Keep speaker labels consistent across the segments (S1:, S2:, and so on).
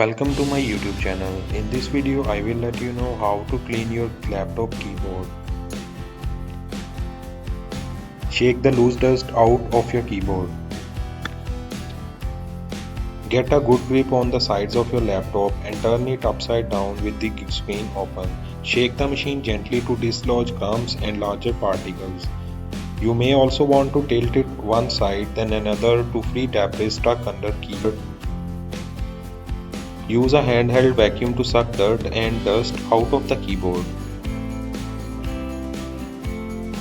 S1: Welcome to my YouTube channel. In this video I will let you know how to clean your laptop keyboard. Shake the loose dust out of your keyboard. Get a good grip on the sides of your laptop and turn it upside down with the screen open. Shake the machine gently to dislodge crumbs and larger particles. You may also want to tilt it one side then another to free debris stuck under keyboard. Use a handheld vacuum to suck dirt and dust out of the keyboard.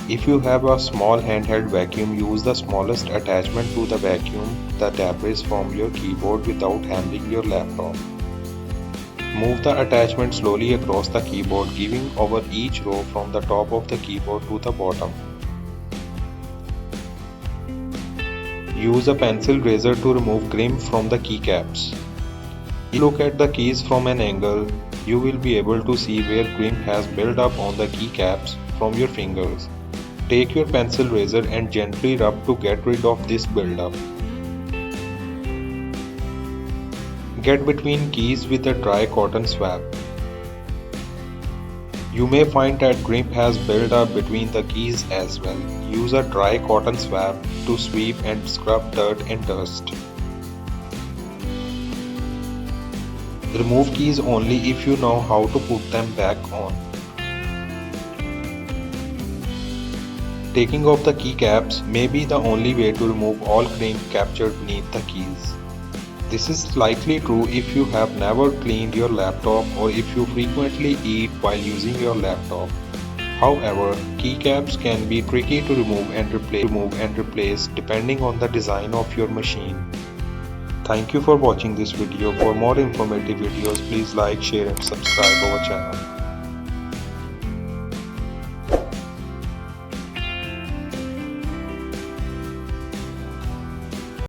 S1: If you have a small handheld vacuum, use the smallest attachment to the vacuum the debris from your keyboard without handling your laptop. Move the attachment slowly across the keyboard, giving over each row from the top of the keyboard to the bottom. Use a pencil razor to remove grime from the keycaps. Look at the keys from an angle. You will be able to see where grime has built up on the keycaps from your fingers. Take your pencil razor and gently rub to get rid of this buildup. Get between keys with a dry cotton swab. You may find that grime has built up between the keys as well. Use a dry cotton swab to sweep and scrub dirt and dust. Remove keys only if you know how to put them back on. Taking off the keycaps may be the only way to remove all grime captured beneath the keys. This is likely true if you have never cleaned your laptop or if you frequently eat while using your laptop. However, keycaps can be tricky to remove and replace depending on the design of your machine. Thank you for watching this video. For more informative videos, please like, share and subscribe our channel.